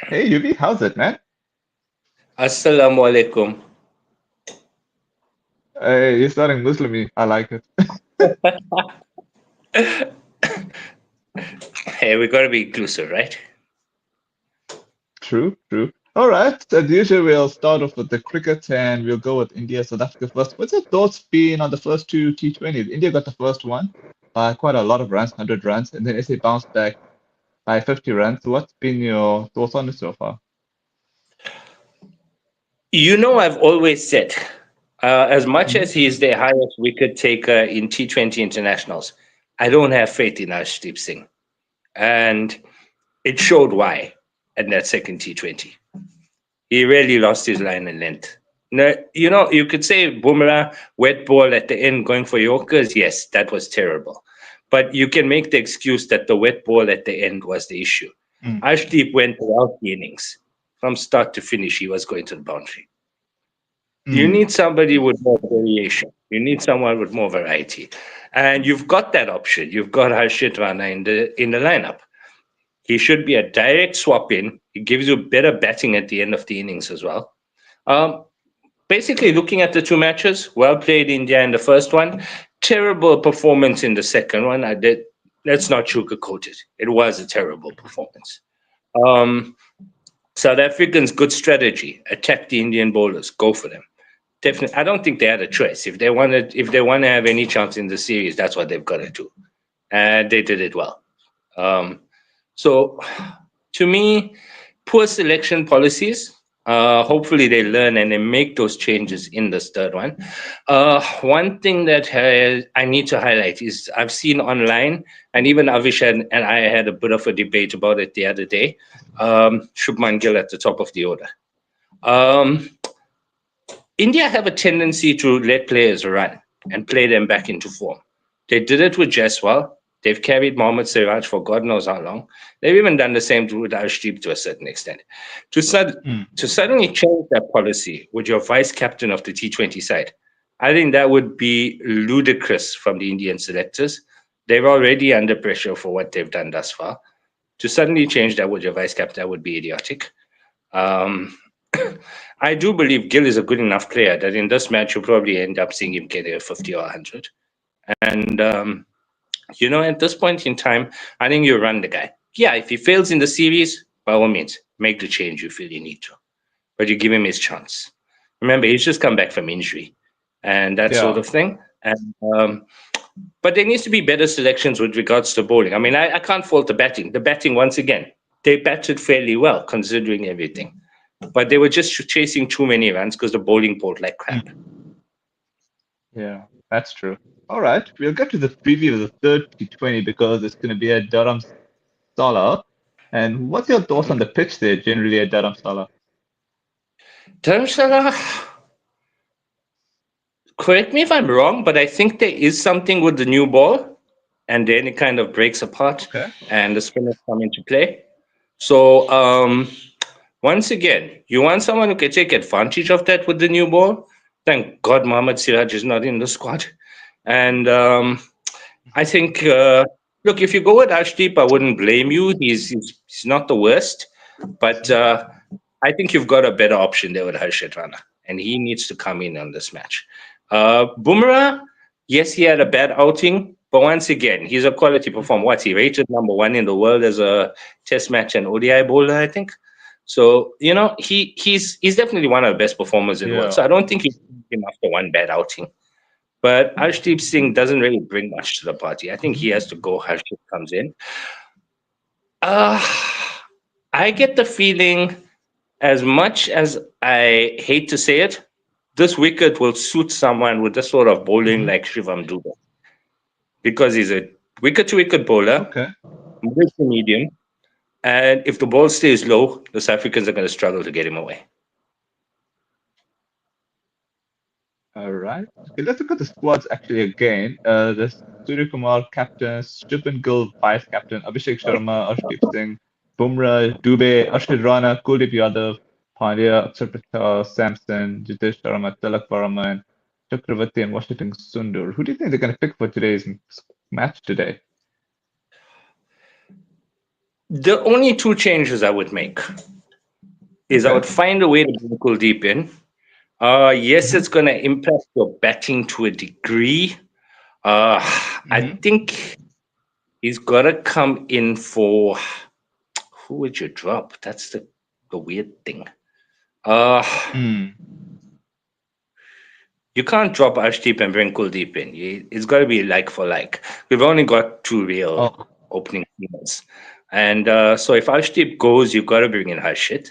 Hey, Yuvi, how's it, man? Assalamu alaikum. Hey, you're starting Muslimy. I like it. Hey, we gotta be inclusive, right? True, true. All right. As usual, we'll start off with the cricket and we'll go with India, South Africa first. What's your thoughts been on the first two T20s? India got the first one by quite a lot of runs, 100 runs, and then SA bounced back by 50 runs. What's been your thoughts on it so far? I've always said, as much Mhm. as he is the highest wicket taker in T20 internationals, I don't have faith in Arshdeep Singh. And it showed why at that second T20. He really lost his line and length. No, you could say Bumrah, wet ball at the end going for Yorkers. Yes, that was terrible. But you can make the excuse that the wet ball at the end was the issue. Mm, Ashdeep went throughout the innings. From start to finish, he was going to the boundary. You mm, need somebody with more variation. You need someone with more variety. And you've got that option. You've got Harshit Rana in the lineup. He should be a direct swap in. He gives you better batting at the end of the innings as well. Um, Basically, looking at the two matches, well played India in the first one, terrible performance in the second one. I did. Let's not sugarcoat it. It was a terrible performance. Um, South Africans, good strategy. Attack the Indian bowlers. Go for them. Definitely. I don't think they had a choice. If they want to have any chance in the series, that's what they've got to do. And they did it well. Um, so, to me, poor selection policies. Hopefully, they learn and they make those changes in this third one. One thing that I need to highlight is I've seen online, and even Avish and I had a bit of a debate about it the other day. Shubman Gill at the top of the order. Um, India have a tendency to let players run and play them back into form. They did it with Jaiswal. They've carried Mohammad Siraj for God knows how long. They've even done the same with Arshdeep to a certain extent. To, sud- mm. to suddenly change that policy with your vice captain of the T20 side, I think that would be ludicrous from the Indian selectors. They're already under pressure for what they've done thus far. To suddenly change that with your vice captain, that would be idiotic. Um, I do believe Gill is a good enough player that in this match you'll probably end up seeing him get a 50 or 100. And, at this point in time, I think you run the guy. Yeah, if he fails in the series, by all means, make the change you feel you need to. But you give him his chance. Remember, he's just come back from injury and that sort Yeah. of thing. And But there needs to be better selections with regards to bowling. I mean, I can't fault the batting. The batting, once again, they batted fairly well considering everything. But they were just chasing too many runs because the bowling bowled like crap. Mm. Yeah, that's true. All right. We'll get to the preview of the third T20 because it's going to be at Durham Sala. And what's your thoughts on the pitch there generally at Dharamsala? Dharamshala, correct me if I'm wrong, but I think there is something with the new ball, and then it kind of breaks apart, Okay. and the spinners come into play. So once again, you want someone who can take advantage of that with the new ball. Thank God Mohammad Siraj is not in the squad, and I think. Look, if you go with Ashdeep, I wouldn't blame you. He's not the worst, but I think you've got a better option there with Harshit Rana, and he needs to come in on this match. Bumrah, yes, he had a bad outing, but once again, he's a quality performer. What's he rated number one in the world as a Test match and ODI bowler? I think. So he's definitely one of the best performers in the world. Yeah. So I don't think you can him after one bad outing. But Arshdeep Singh doesn't really bring much to the party. I think he has to go. Harshit comes in. Uh, I get the feeling, as much as I hate to say it, this wicket will suit someone with this sort of bowling Hmm. like Shivam Dube because he's a wicket to wicket bowler, Okay. middle to medium. And if the ball stays low, the South Africans are going to struggle to get him away. All right. Okay, let's look at the squads actually again. There's Surya Kumar, captain, Shubman Gill, vice captain, Abhishek Sharma, Arshdeep Singh, Bumrah, Dubey, Ashwin Rana, Kuldeep Yadav, Pandya, Akshar Patel, Samson, Jitesh Sharma, Tilak Varma, Chakravarti, and Washington Sundur. Who do you think they're going to pick for today's match today? The only two changes I would make. is I Okay. would find a way to bring Kuldeep in. Yes, it's going to impact your batting to a degree. Uh, I Mm-hmm. think he's got to come in for who would you drop? That's the weird thing. Uh, Mm. you can't drop Arshdeep and bring Kuldeep in. It's got to be like for like. We've only got two real Oh, opening teamers. And so if Arshdeep goes, you've got to bring in Harshit.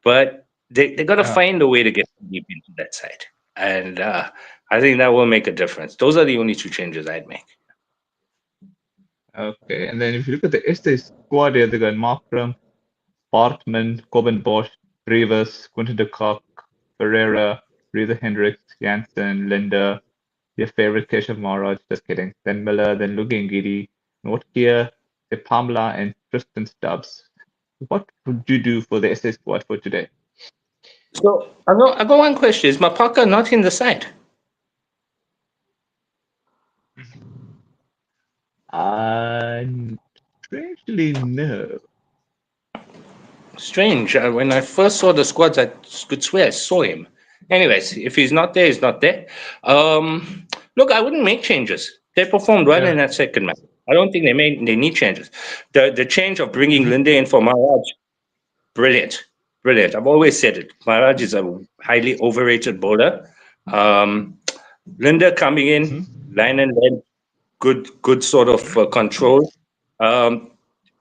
But they got to yeah. find a way to get Kuldeep into that side. And I think that will make a difference. Those are the only two changes I'd make. Okay. And then if you look at the SA squad here, they got Markram, Bartman, Coben Bosch, Rivers, Quinton de Kock, Pereira, Reza Hendricks, Jansen, Linda, your favorite Keshav Maharaj, just kidding. Then Miller, then Lugengiri, Notkia, Pamela, and Tristan Stubbs. What would you do for the SA squad for today? So I got one question. Is Mapaka not in the side? Uh, Strangely, no. Strange. When I first saw the squads, I could swear I saw him. Anyways, if he's not there, he's not there. Look, I wouldn't make changes. They performed well Yeah. in that second match. I don't think they need changes. The change of bringing Mhm. Linde in for Maharaj, brilliant, brilliant. I've always said it. Maharaj is a highly overrated bowler. Um, Linda coming in, Mhm. line and length, good sort of control. Um,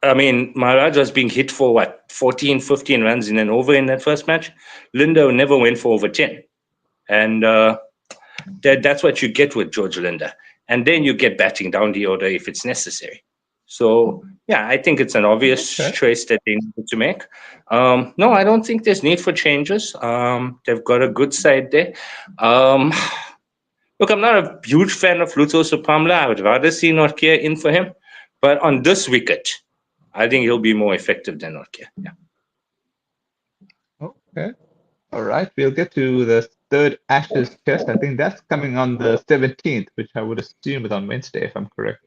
I mean, Maharaj was being hit for what, 14, 15 runs in an over in that first match. Linda never went for over 10. And that's what you get with George Linda. And then you get batting down the order if it's necessary. So, yeah, I think it's an obvious Okay. choice that they need to make. No, I don't think there's need for changes. They've got a good side there. Um, Look, I'm not a huge fan of Luto Supamla. I would rather see Nortje in for him. But on this wicket, I think he'll be more effective than Nortje. Yeah. Okay. All right. We'll get to the third Ashes test. I think that's coming on the 17th, which I would assume is on Wednesday, if I'm correct.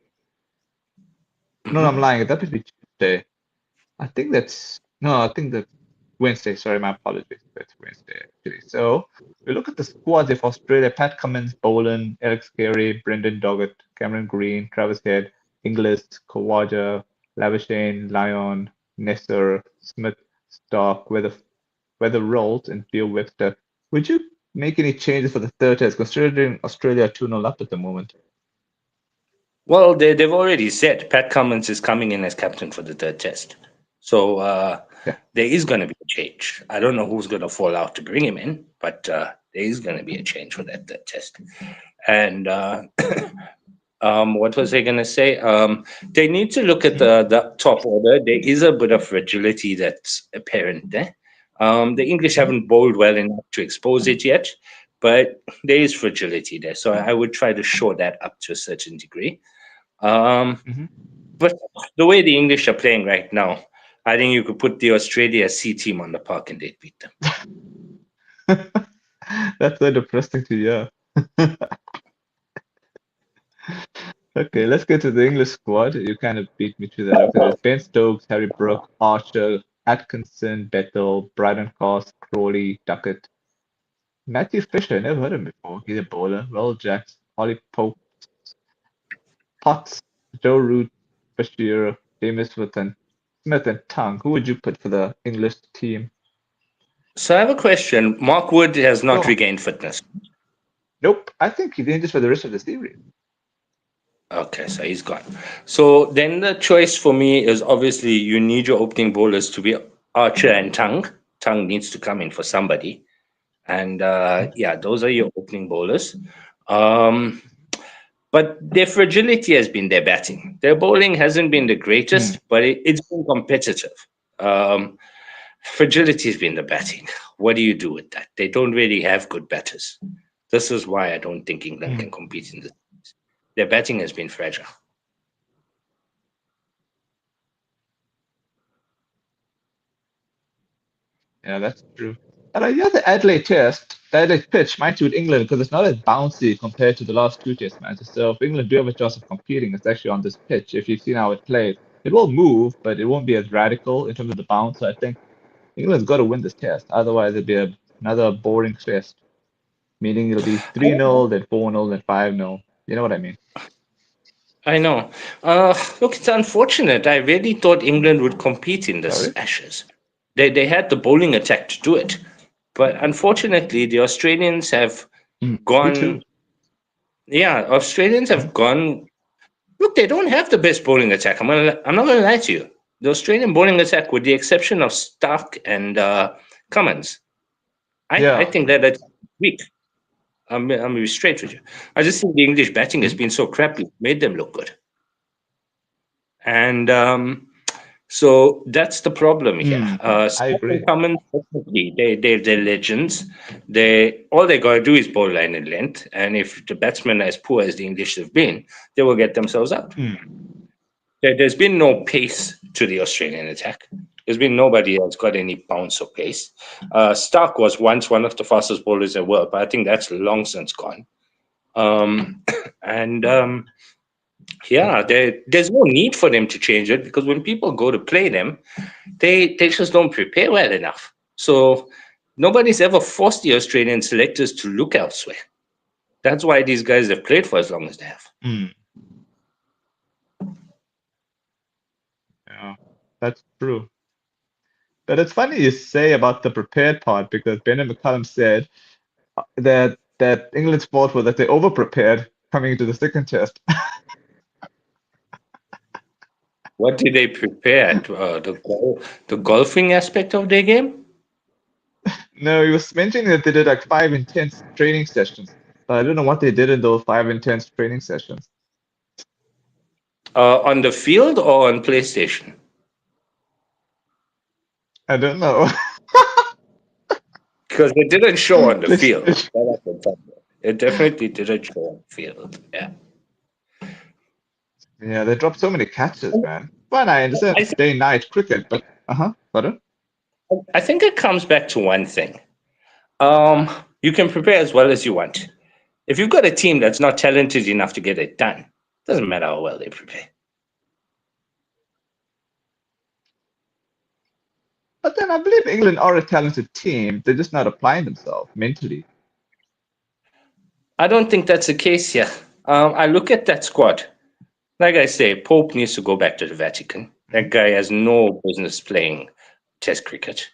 No, I'm Mhm. lying. That would be Tuesday. I think that's no, I think that's Wednesday. Sorry, my apologies. That's Wednesday actually. So we look at the squads for Australia: Pat Cummins, Boland, Alex Carey, Brendan Doggett, Cameron Green, Travis Head, Inglis, Kawaja, Labuschagne, Lyon, Nesser, Smith, Stark, Weather Rolls, and Theo Webster. Would you make any changes for the third test, considering Australia are 2-0 up at the moment? Well, they've already said Pat Cummins is coming in as captain for the third test. So Yeah. there is going to be a change. I don't know who's going to fall out to bring him in, but there is going to be a change for that third test. And what was I going to say? They need to look at Mhm. the top order. There is a bit of fragility that's apparent there. The English Mhm. haven't bowled well enough to expose it yet, but there is fragility there. So I would try to show that up to a certain degree. Um, Mhm. but the way the English are playing right now, I think you could put the Australia C team on the park and they'd beat them. That's so depressing to hear. Okay, let's get to the English squad. You kind of beat me to that. Okay, there's Ben Stokes, Harry Brook, Archer, Atkinson, Bethel, Bryden Cross, Crawley, Duckett, Matthew Fisher. Never heard of him before. He's a bowler. Will Jacks, Ollie Pope, Potts, Joe Root, Bashir, James Smith, and Tongue. Who would you put for the English team? So I have a question. Mark Wood has not Oh, regained fitness. nope. I think he's in just for the rest of the series. Okay, so he's gone. So then the choice for me is obviously you need your opening bowlers to be Archer and Tongue. Tongue needs to come in for somebody. And yeah, those are your opening bowlers. Um, but their fragility has been their batting. Their bowling hasn't been the Hmm. greatest, but it's been competitive. Um, fragility has been the batting. What do you do with that? They don't really have good batters. This is why I don't think England Hmm. can compete in this. Their batting has been fragile. Yeah, that's true. And yeah, the Adelaide pitch might suit England because it's not as bouncy compared to the last two test matches. So if England do have a chance of competing, it's actually on this pitch. If you've seen how it plays, it will move, but it won't be as radical in terms of the bounce. So I think England's got to win this test. Otherwise, it'll be another boring test. Meaning it'll be 3-0, then 4-0, then 5-0. You know what I mean? I know. Look, it's unfortunate. I really thought England would compete in this Sorry? Ashes. They had the bowling attack to do it, but unfortunately, the Australians have Me too. gone. Yeah, Australians have gone. Look, they don't have the best bowling attack. I'm not gonna lie to you. The Australian bowling attack, with the exception of Stark and Cummins, I Yeah. think that that's weak. I'm gonna be straight with you. I just think the English batting has Mhm. been so crappy, made them look good. And so that's the problem here. I Stark and agree. Cummins, definitely, they're legends. All they got to do is bowl line and length. And if the batsmen are as poor as the English have been, they will get themselves out. There's been no pace to the Australian attack. There's been nobody else got any bounce or pace. Stark was once one of the fastest bowlers in the world, but I think that's long since gone. And yeah, there's no need for them to change it because when people go to play them, they just don't prepare well enough. So nobody's ever forced the Australian selectors to look elsewhere. That's why these guys have played for as long as they have. Yeah, that's true. But it's funny you say about the prepared part because Brendan McCullum said that England's fault was that they over prepared coming into the second test. What did they prepare? The golfing aspect of their game? No, he was mentioning that they did like 5 intense training sessions. But I don't know what they did in those 5 intense training sessions. On the field or on PlayStation? I don't know. Because it didn't show on the field. PlayStation. That I can tell you. It definitely didn't show on the field. Yeah. Yeah, they dropped so many catches, man. Fine, I understand I it's day and night cricket, but pardon? I think it comes back to one thing. You can prepare as well as you want. If you've got a team that's not talented enough to get it done, doesn't matter how well they prepare. But then I believe England are a talented team. They're just not applying themselves mentally. I don't think that's the case here. I look at that squad. Like I say, Pope needs to go back to the Vatican. That guy has no business playing Test cricket.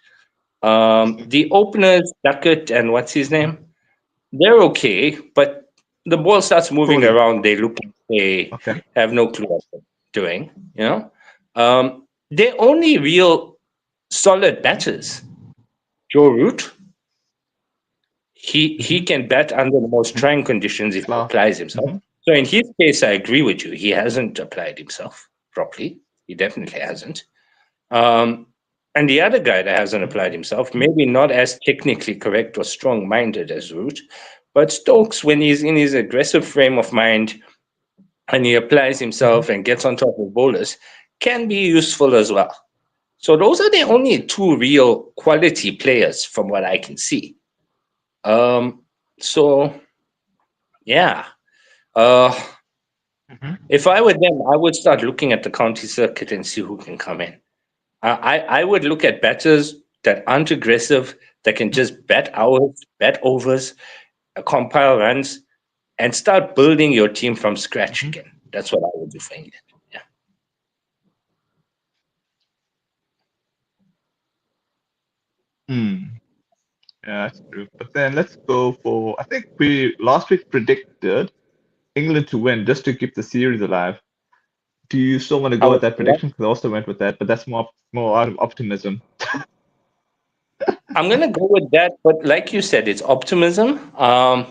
The openers, Duckett and what's his name, they're okay, but the ball starts moving Fully. around. They look like they Okay. have no clue what they're doing. They're only real solid batters. Joe Root, he can bat under the most trying conditions if he Class. applies himself. So in his case, I agree with you. He hasn't applied himself properly. He definitely hasn't. And the other guy that hasn't applied himself, maybe not as technically correct or strong-minded as Root, but Stokes, when he's in his aggressive frame of mind and he applies himself and gets on top of bowlers, can be useful as well. So those are the only two real quality players from what I can see. So yeah. If I were them, I would start looking at the county circuit and see who can come in. I would look at batters that aren't aggressive, that can just bat hours, bat overs, compile runs, and start building your team from scratch again. That's what I would do for England. Yeah. Yeah, that's true. But then let's go for, I think we last week predicted England to win just to keep the series alive. Do you still want to I go with would, that prediction? Because I also went with that, but that's more out of optimism. I'm gonna go with that, but like you said, it's optimism. I'm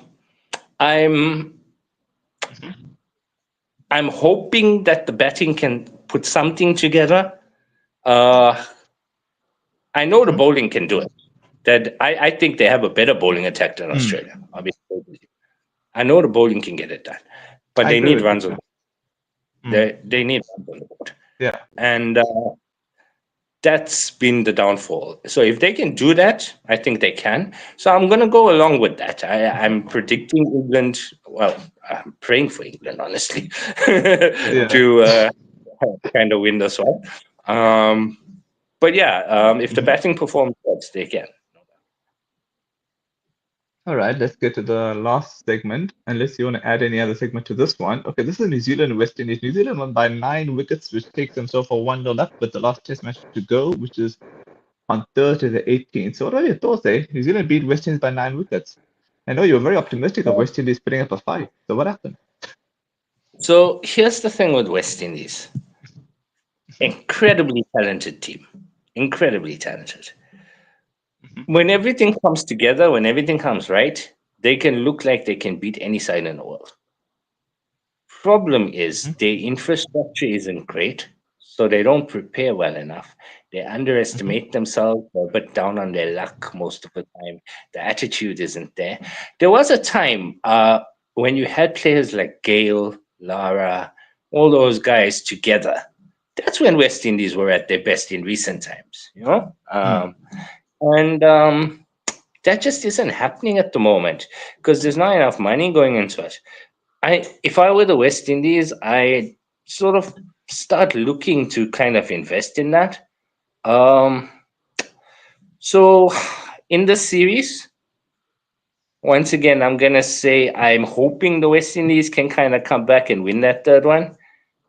I'm hoping that the batting can put something together. Uh, I know the bowling can do it. That I think they have a better bowling attack than Australia. I'll be honest with you. I know the bowling can get it done, but I they agree need with you. runs on. They need runs on the board, Yeah. and that's been the downfall. So if they can do that, I think they can. So I'm going to go along with that. I'm predicting England. Well, I'm praying for England, honestly, Yeah. to kind of win this one. But yeah, if the batting performs well, squads, they can. All right, let's get to the last segment, unless you want to add any other segment to this one. Okay, this is New Zealand and West Indies. New Zealand won by 9 wickets, which takes them so for 1-0 up with the last test match to go, which is on Thursday the 18th. So what are your thoughts, eh? New Zealand beat West Indies by 9 wickets. I know you were very optimistic of West Indies putting up a fight. So what happened? So here's the thing with West Indies. Incredibly talented team. Incredibly talented. When everything comes together, when everything comes right, they can look like they can beat any side in the world. Problem is Mhm, their infrastructure isn't great, so they don't prepare well enough. They mhm, underestimate themselves, they're a bit down on their luck most of the time. The attitude isn't there. There was a time when you had players like Gale, Lara, all those guys together. That's when West Indies were at their best in recent times, you know? mm, And that just isn't happening at the moment because there's not enough money going into it. If I were the West Indies, I sort of start looking to kind of invest in that. Um, so in this series, once again, I'm gonna say I'm hoping the West Indies can kind of come back and win that third one,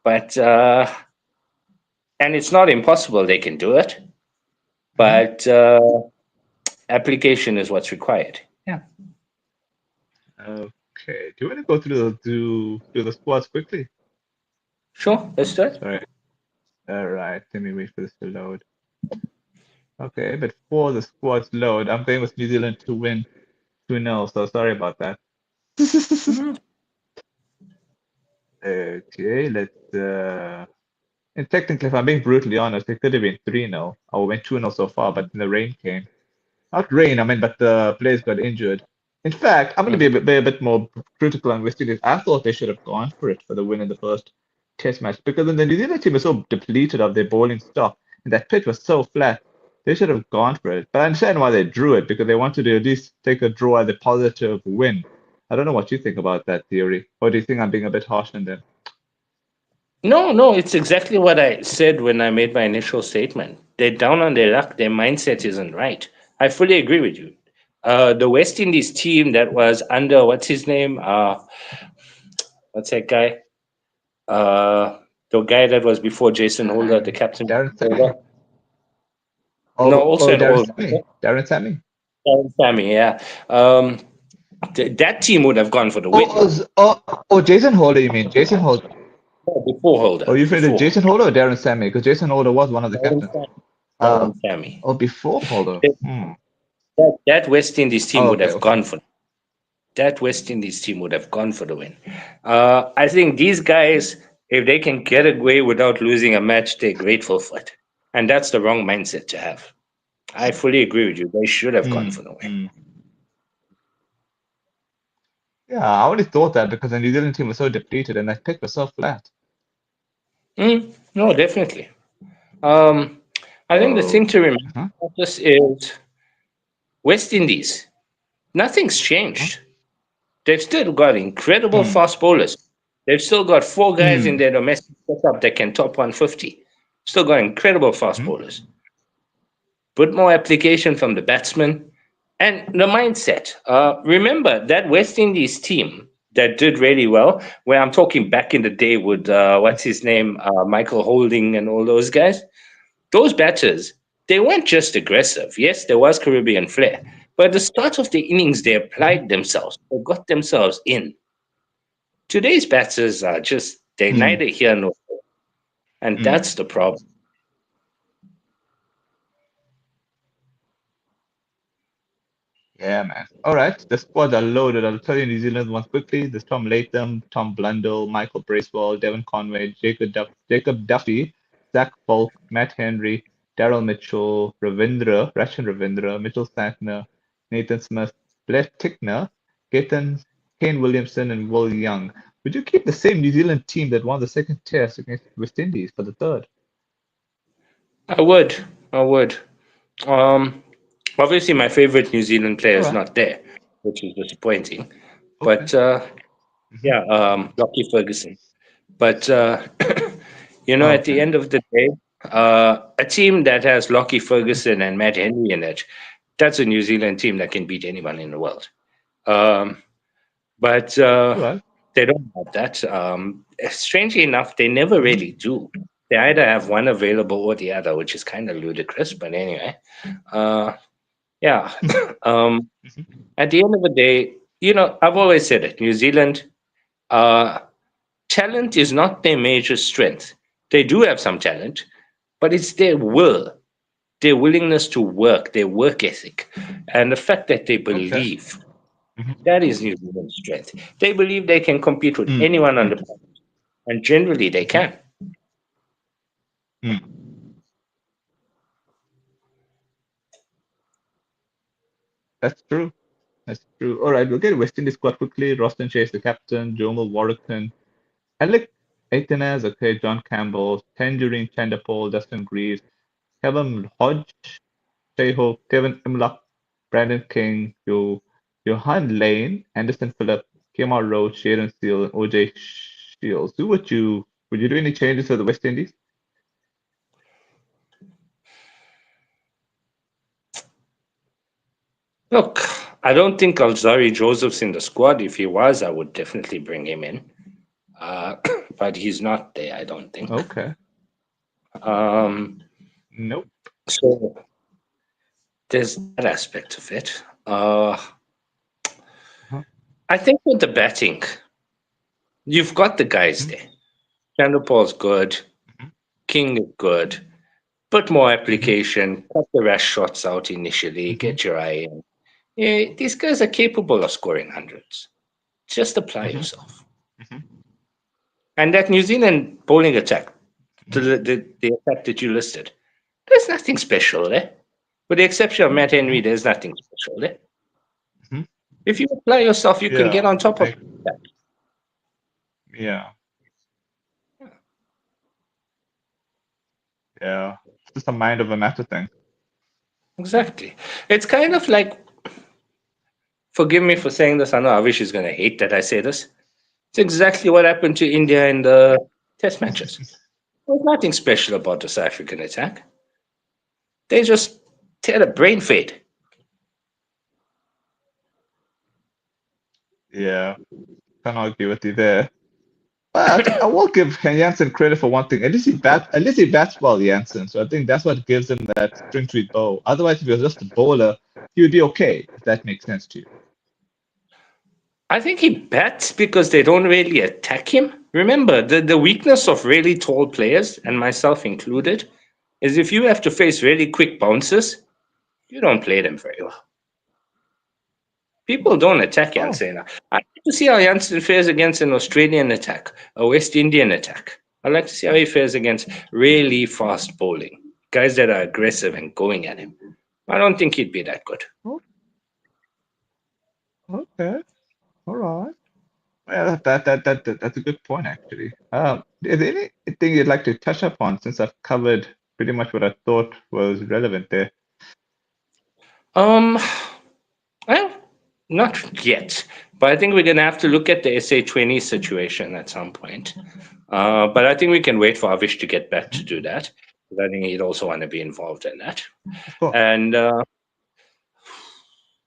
but and it's not impossible they can do it, mhm. but application is what's required. Yeah, Okay. Do you want to go through the squads quickly? sure, let's do it. Sorry. All right. Let me wait for this to load. Okay, but for the squads load, I'm going with New Zealand to win 2-0, so sorry about that. Mhm. Okay, and technically, if I'm being brutally honest, it could have been 3-0. I went 2-0 so far, but then the rain came. Not rain, I mean, but the players got injured. In fact, I'm going to Mhm. be a bit more critical on West Indies. I thought they should have gone for it for the win in the first test match because then the New Zealand team was so depleted of their bowling stock and that pitch was so flat. They should have gone for it. But I understand why they drew it because they wanted to at least take a draw as a positive win. I don't know what you think about that theory. Or do you think I'm being a bit harsh on them? No, no, it's exactly what I said when I made my initial statement. They're down on their luck. Their mindset isn't right. I fully agree with you. The West Indies team that was under what's his name? What's that guy? The guy that was before Jason Holder, the captain. Darren Holder. Sammy. No, also an Darren old Sammy. Darren Sammy. Sammy. Yeah, that team would have gone for the Oh, win. Jason Holder, you mean? Jason Holder. No, before Oh, Holder, you feel before Jason Holder or Darren Sammy? Because Jason Holder was one of the Darren captains. Sammy. Uh, Darren Sammy. before Holder. Hmm. That West Indies team Oh, would okay, have okay. gone for that West Indies team would have gone for the win. I think these guys, if they can get away without losing a match, they're grateful for it. And that's the wrong mindset to have. I fully agree with you. They should have gone Hmm. for the win. Hmm. Yeah, I already thought that because the New Zealand team was so depleted and that pitch was so flat. No, definitely. Um, I think the Oh. thing to remember Uh-huh. about this is West Indies. Nothing's Uh-huh. changed. They've still got incredible Hmm. fast bowlers. They've still got four guys in Hmm. their domestic setup that can top 150. Still got incredible fast Hmm. bowlers. Put more application from the batsman and the mindset. Remember that West Indies team that did really well, where I'm talking back in the day with what's his name, Michael Holding and all those guys. Those batters, they weren't just aggressive. Yes, there was Caribbean flair, but at the start of the innings, they Hmm. applied themselves. They got themselves in. Today's batters are just they're Hmm. neither here nor there, and Hmm. that's the problem. Yeah, man. All right, the squads are loaded. I'll tell you New Zealand ones quickly. There's Tom Latham, Tom Blundell, Michael Bracewell, Devon Conway, Jacob Duffy, Zach Falk, Matt Henry, Daryl Mitchell, Rachin Ravindra, Mitchell Santner, Nathan Smith, Blair Tickner, Kane Williamson, and Will Young. Would you keep the same New Zealand team that won the second test against West Indies for the third? I would, I would. Um, Obviously, my favorite New Zealand player All is right. not there, which is disappointing. Okay. But Mhm. yeah, Lockie Ferguson. But at the Okay. end of the day. A team that has Lockie Ferguson and Matt Henry in it, that's a New Zealand team that can beat anyone in the world. But All right. they don't have that. Strangely enough, they never Mhm. really do. They either have one available or the other, which is kind of ludicrous. But anyway, uh, yeah. um, Mhm. at the end of the day, I've always said it. New Zealand, uh, talent is not their major strength. They do have some talent, but it's their will, their willingness to work, their work ethic, and the fact that they Okay. believe. Mhm. That is New Zealand's strength. They believe they can compete with Mm, anyone on mm, the planet, and generally they mhm, can. mm. That's true. That's true. All right, we'll get West Indies squad quickly. Roston Chase, the captain. Jomal Warrington. Alec Aitanaz, okay. John Campbell. Tangerine Chandapol. Dustin Greaves. Kevin Hodge. Teho. Kevin Imlach. Brandon King. Johan Lane. Anderson Phillip. Kemar Rowe. Sharon Steele. And OJ Shields. Would you do any changes for the West Indies? Look, I don't think Alzari Joseph's in the squad. If he was, I would definitely bring him in. Uh, but he's not there, I don't think. Okay. Um, Nope. so there's that aspect of it. Huh? I think with the batting, you've got the guys Mhm, there. Chandrapal's good. mhm, King is good. Put more mhm, application. Cut the rash shots out initially. mhm, Get your eye in. Yeah, these guys are capable of scoring hundreds. Just apply mhm, yourself. mhm, And that New Zealand bowling attack, mhm, the attack that you listed, there's nothing special there. With the exception of Matt Henry, mhm, there's nothing special there. mhm. If you apply yourself, you can get Yeah, on top of that. yeah, yeah. It's just a mind over matter thing. Exactly. It's kind of like, forgive me for saying this, I know Avish is going to hate that I say this. It's exactly what happened to India in the test matches. There's nothing special about the South African attack. They just had a brain fade. Yeah, can't argue with you there. But I will give Jansen credit for one thing. At least he bats well, Jansen. So I think that's what gives him that string sweet bow. Otherwise, if he was just a bowler, he would be okay, if that makes sense to you. I think he bats because they don't really attack him. Remember, the weakness of really tall players, and myself included, is if you have to face really quick bounces, you don't play them very well. People don't attack Oh, Jansen. I like to see how Jansen fares against an Australian attack, a West Indian attack. I like to see how he fares against really fast bowling, guys that are aggressive and going at him. I don't think he'd be that good. oh, okay. All right. Well, that's a good point, actually. Is there anything you'd like to touch upon since I've covered pretty much what I thought was relevant there? Um, well, not yet, but I think we're going to have to look at the SA20 situation at some point. But I think we can wait for Avish to get back to Mhm. do that. 'Cause I think he'd also want to be involved in that. Of course. And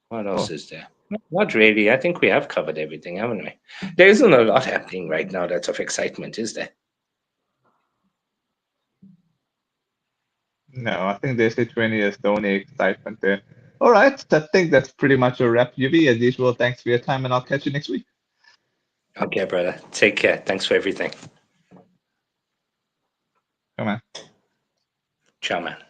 what else Oh, is there? Not really. I think we have covered everything, haven't we? There isn't a lot happening right now that's of excitement, is there? no, I think the SA20 is the only excitement there. All right, I think that's pretty much a wrap, UV. As usual, thanks for your time, and I'll catch you next week. Okay, brother. Take care. Thanks for everything. Come on. Ciao, man.